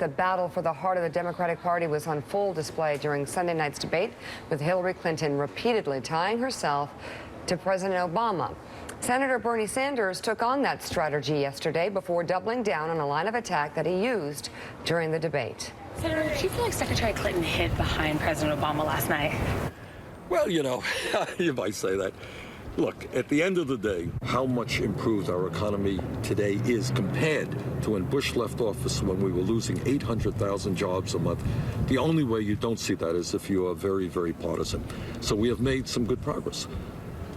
The battle for the heart of the Democratic Party was on full display during Sunday night's debate, with Hillary Clinton repeatedly tying herself to President Obama. Senator Bernie Sanders took on that strategy yesterday before doubling down on a line of attack that he used during the debate. Senator, do you feel like Secretary Clinton hid behind President Obama last night? Well, you know, you might say that. Look, at the end of the day, how much improved our economy today is compared to when Bush left office, when we were losing 800,000 jobs a month. The only way you don't see that is if you are very, very partisan. So we have made some good progress.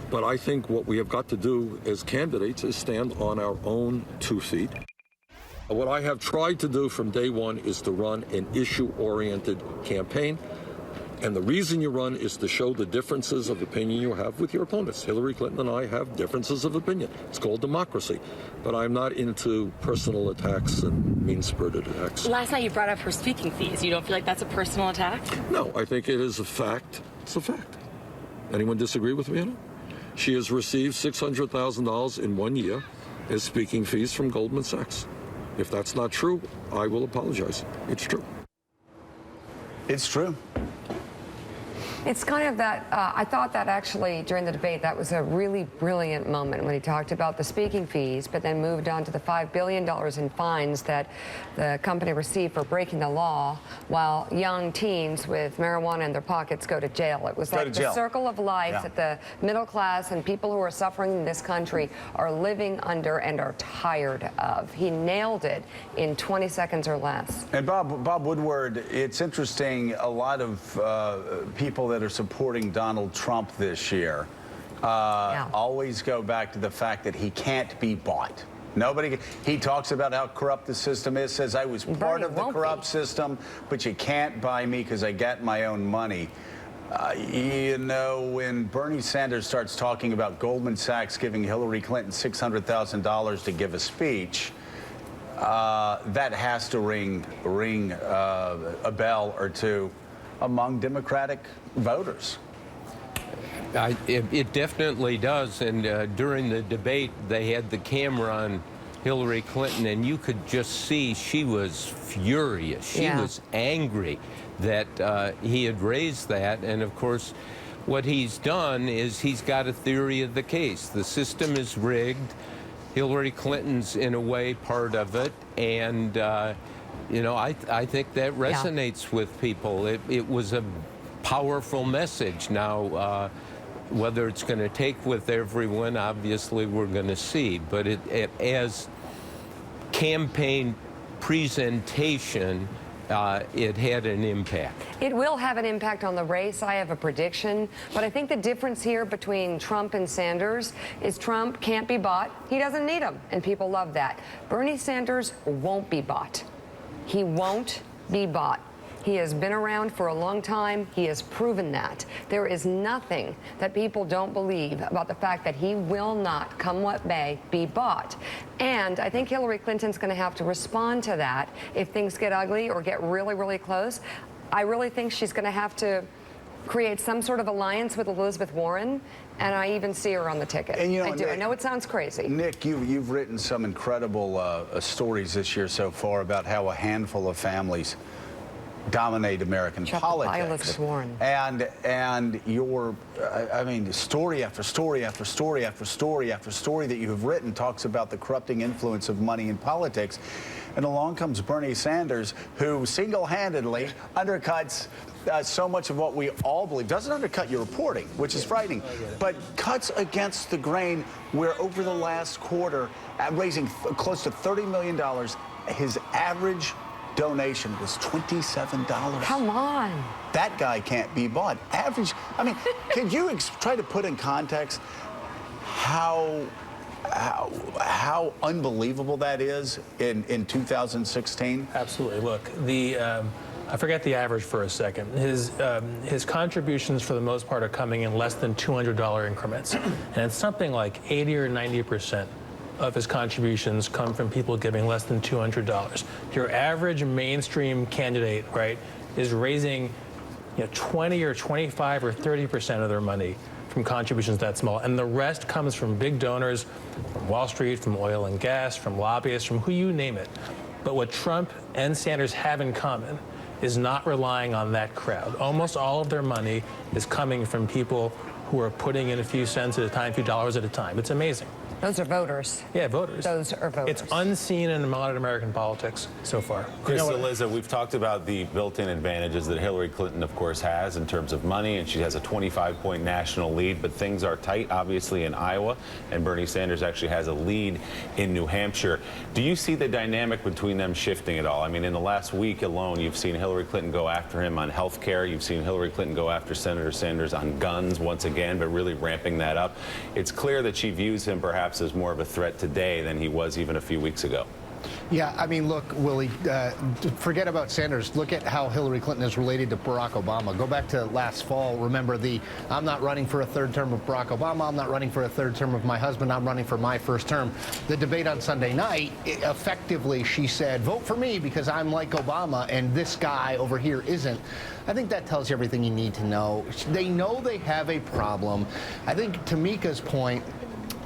But I think what we have got to do as candidates is stand on our own 2 feet. What I have tried to do from day one is to run an issue-oriented campaign. And the reason you run is to show the differences of opinion you have with your opponents. Hillary Clinton and I have differences of opinion. It's called democracy. But I'm not into personal attacks and mean-spirited attacks. Last night you brought up her speaking fees. You don't feel like that's a personal attack? No, I think it is a fact. It's a fact. Anyone disagree with me on it? She has received $600,000 in 1 year as speaking fees from Goldman Sachs. If that's not true, I will apologize. It's true. It's true. It's kind of that, I thought that actually during the debate, that was a really brilliant moment when he talked about the speaking fees, but then moved on to the $5 billion in fines that the company received for breaking the law, while young teens with marijuana in their pockets go to jail. It was like the circle of life that the middle class and people who are suffering in this country are living under and are tired of. He nailed it in 20 seconds or less. And Bob Woodward, it's interesting, a lot of people that are supporting Donald Trump this year always go back to the fact that he can't be bought. He talks about how corrupt the system is, says I was part of the corrupt system, but you can't buy me because I get my own money. You know, when Bernie Sanders starts talking about Goldman Sachs giving Hillary Clinton $600,000 to give a speech, that has to ring a bell or two among Democratic voters. It definitely does, and during the debate they had the camera on Hillary Clinton, and you could just see she was furious. She was angry that he had raised that, and of course what he's done is he's got a theory of the case. The system is rigged. Hillary Clinton's in a way part of it, and you know, I think that resonates with people. It was a powerful message. Now, whether it's going to take with everyone, obviously we're going to see. But as campaign presentation, it had an impact. It will have an impact on the race. I have a prediction. But I think the difference here between Trump and Sanders is Trump can't be bought. He doesn't need them, and people love that. Bernie Sanders won't be bought. He won't be bought. He has been around for a long time. He has proven that. There is nothing that people don't believe about the fact that he will not, come what may, be bought. And I think Hillary Clinton's going to have to respond to that if things get ugly or get really, really close. I really think she's going to have to create some sort of alliance with Elizabeth Warren, and I even see her on the ticket. And, you know, I do. I know it sounds crazy. Nick, you've written some incredible stories this year so far about how a handful of families dominate American politics. Elizabeth Warren. And your, I mean, story after story after story after story after story that you have written talks about the corrupting influence of money in politics. And along comes Bernie Sanders, who single-handedly undercuts so much of what we all believe. Doesn't undercut your reporting, which is frightening, but cuts against the grain where over the last quarter, raising close to $30 million, his average donation was $27. Come on. That guy can't be bought. Average, I mean, can you try to put in context how unbelievable that is in 2016? Absolutely. Look, I forget the average for a second. His contributions, for the most part, are coming in less than $200 increments, and it's something like 80 or 90% of his contributions come from people giving less than $200. Your average mainstream candidate, right, is raising 20 or 25 or 30% of their money from contributions that small, and the rest comes from big donors, from Wall Street, from oil and gas, from lobbyists, from who you name it. But what Trump and Sanders have in common is not relying on that crowd. Almost all of their money is coming from people who are putting in a few cents at a time, a few dollars at a time. It's amazing. Those are voters. Yeah, voters. Those are voters. It's unseen in modern American politics so far. Chris Cillizza, we've talked about the built-in advantages that Hillary Clinton, of course, has in terms of money, and she has a 25-point national lead, but things are tight, obviously, in Iowa, and Bernie Sanders actually has a lead in New Hampshire. Do you see the dynamic between them shifting at all? I mean, in the last week alone, you've seen Hillary Clinton go after him on health care. You've seen Hillary Clinton go after Senator Sanders on guns once again, but really ramping that up. It's clear that she views him perhaps as more of a threat today than he was even a few weeks ago. Yeah, I mean, look, Willie, forget about Sanders. Look at how Hillary Clinton is related to Barack Obama. Go back to last fall. Remember I'm not running for a third term of Barack Obama. I'm not running for a third term of my husband. I'm running for my first term. The debate on Sunday night, effectively, she said, vote for me because I'm like Obama and this guy over here isn't. I think that tells you everything you need to know. They know they have a problem. I think Tamika's point,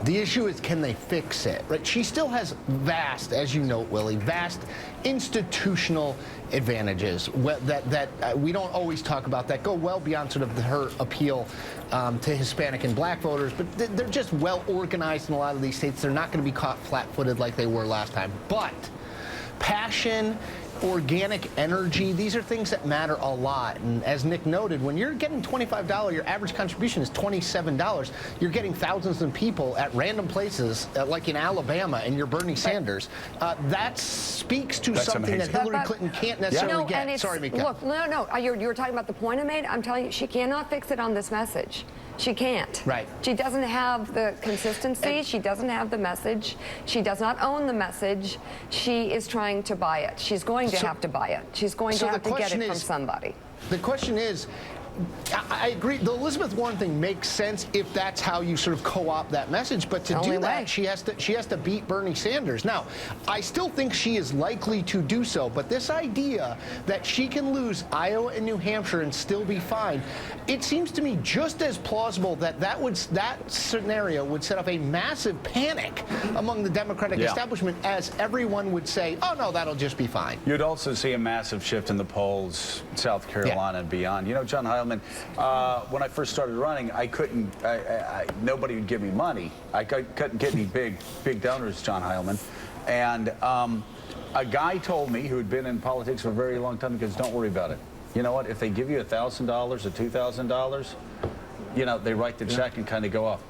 the issue is, can they fix it, right? She still has vast, as you note, Willie, vast institutional advantages that we don't always talk about that go well beyond sort of her appeal to Hispanic and black voters, but they're just well organized in a lot of these states. They're not going to be caught flat-footed like they were last time. But passion, organic energy, these are things that matter a lot. And as Nick noted, when you're getting $25, your average contribution is $27. You're getting thousands of people at random places, like in Alabama, and you're Bernie Sanders. That speaks to something amazing. that Hillary Clinton can't necessarily And get. it's, Sorry, Mika. look, no, you were talking about the point I made. I'm telling you, she cannot fix it on this message. She can't. Right. She doesn't have the consistency. She doesn't have the message. She does not own the message. She is trying to buy it. She's going to have to buy it. She's going to have to get it from somebody. The question is, I agree. The Elizabeth Warren thing makes sense if that's how you sort of co-opt that message. But to do that, she has to beat Bernie Sanders. Now, I still think she is likely to do so. But this idea that she can lose Iowa and New Hampshire and still be fine, it seems to me just as plausible that scenario would set up a massive panic among the Democratic establishment, as everyone would say, "Oh no, that'll just be fine." You'd also see a massive shift in the polls, South Carolina and beyond. You know, John Heilman, when I first started running, nobody would give me money. I couldn't get any big donors, John Heilman. And a guy told me, who had been in politics for a very long time, because don't worry about it. You know what? If they give you $1,000 or $2,000, you know, they write the check and kind of go off.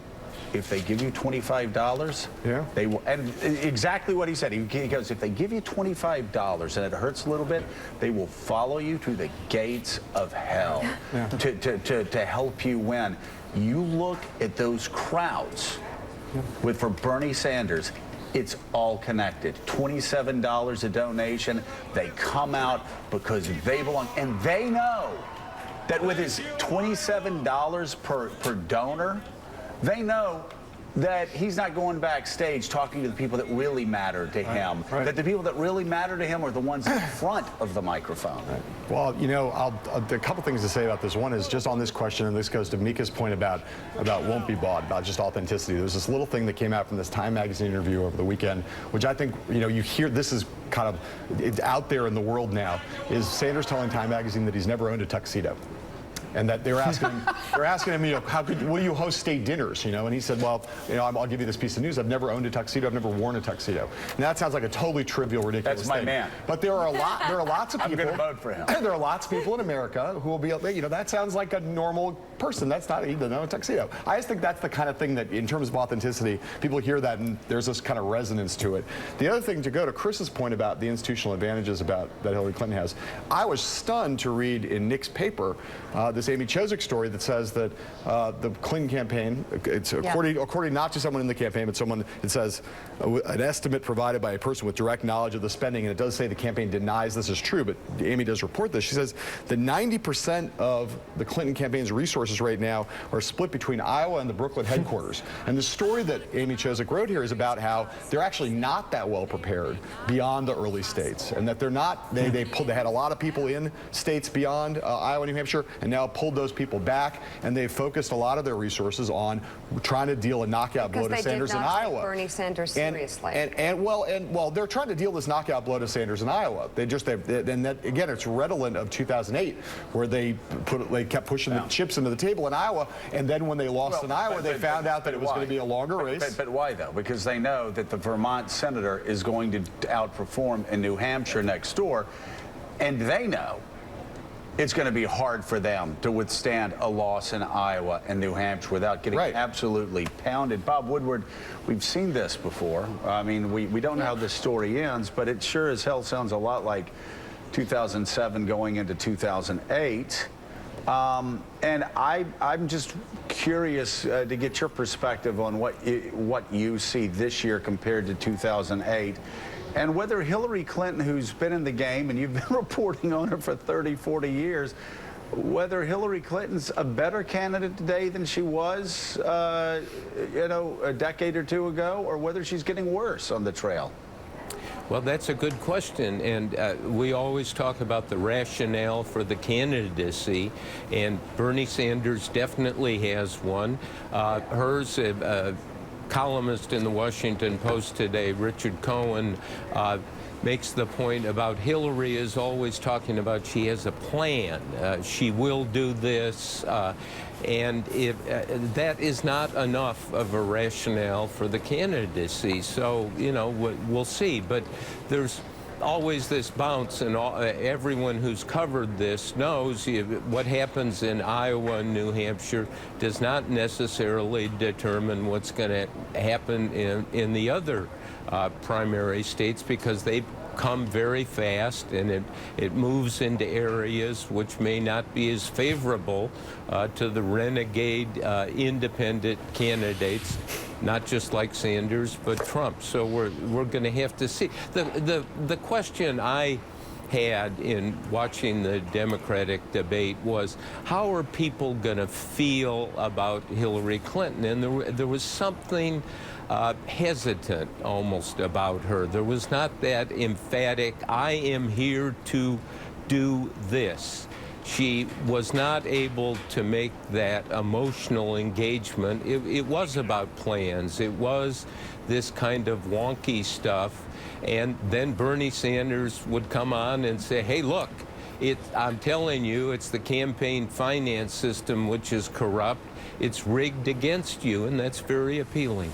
If they give you $25, they will. And exactly what he said. He goes, if they give you $25 and it hurts a little bit, they will follow you to the gates of hell to help you win. You look at those crowds for Bernie Sanders. It's all connected. $27 a donation. They come out because they belong, and they know that with his $27 per donor, they know that he's not going backstage talking to the people that really matter to him. That the people that really matter to him are the ones in front of the microphone. Well, you know, a couple things to say about this. One is just on this question, and this goes to Mika's point about won't be bought, about just authenticity. There's this little thing that came out from this Time magazine interview over the weekend, which I think, you know, you hear, this is kind of, it's out there in the world now, is Sanders telling Time magazine that he's never owned a tuxedo. And that they're asking him, you know, will you host state dinners, you know? And he said, well, you know, I'll give you this piece of news. I've never owned a tuxedo. I've never worn a tuxedo. And that sounds like a totally trivial, ridiculous thing. That's my man. But there are lots of people. I'm going to vote for him. There are lots of people in America who will be, you know, that sounds like a normal person. That's not, he doesn't own a tuxedo. I just think that's the kind of thing that, in terms of authenticity, people hear that and there's this kind of resonance to it. The other thing, to go to Chris's point about the institutional advantages that Hillary Clinton has, I was stunned to read in Nick's paper this Amy Chozick story that says that the Clinton campaign, it's according not to someone in the campaign, but someone, it says an estimate provided by a person with direct knowledge of the spending, and it does say the campaign denies this is true, but Amy does report this. She says that 90% of the Clinton campaign's resources right now are split between Iowa and the Brooklyn headquarters. And the story that Amy Chozick wrote here is about how they're actually not that well prepared beyond the early states, and that they're not, they had a lot of people in states beyond Iowa and New Hampshire, and now pulled those people back, and they've focused a lot of their resources on trying to deal a knockout blow to Sanders in Iowa. Bernie Sanders seriously. Well, they're trying to deal this knockout blow to Sanders in Iowa. And that again, it's redolent of 2008, where they kept pushing the chips into the table in Iowa, and then when they lost in Iowa, they found out that it was going to be a longer race. But why though? Because they know that the Vermont senator is going to outperform in New Hampshire next door, and they know it's going to be hard for them to withstand a loss in Iowa and New Hampshire without getting absolutely pounded. Bob Woodward, we've seen this before. I mean, we don't know how this story ends, but it sure as hell sounds a lot like 2007 going into 2008. And I'm just curious to get your perspective on what you see this year compared to 2008. And whether Hillary Clinton, who's been in the game, and you've been reporting on her for 30, 40 years, whether Hillary Clinton's a better candidate today than she was, a decade or two ago, or whether she's getting worse on the trail. Well, that's a good question, and we always talk about the rationale for the candidacy, and Bernie Sanders definitely has one. Hers, columnist in the Washington Post today, Richard Cohen, makes the point about Hillary is always talking about she has a plan. She will do this. And that is not enough of a rationale for the candidacy. So, we'll see. But there's always this bounce, and everyone who's covered this knows what happens in Iowa and New Hampshire does not necessarily determine what's going to happen in the other primary states, because they come very fast, and it moves into areas which may not be as favorable to the renegade independent candidates, not just like Sanders, but Trump. So we're going to have to see. The question I had in watching the Democratic debate was, how are people going to feel about Hillary Clinton? And there was something hesitant almost about her. There was not that emphatic, I am here to do this. She was not able to make that emotional engagement. It was about plans. It was this kind of wonky stuff. And then Bernie Sanders would come on and say, hey, look, I'm telling you, it's the campaign finance system which is corrupt. It's rigged against you, and that's very appealing.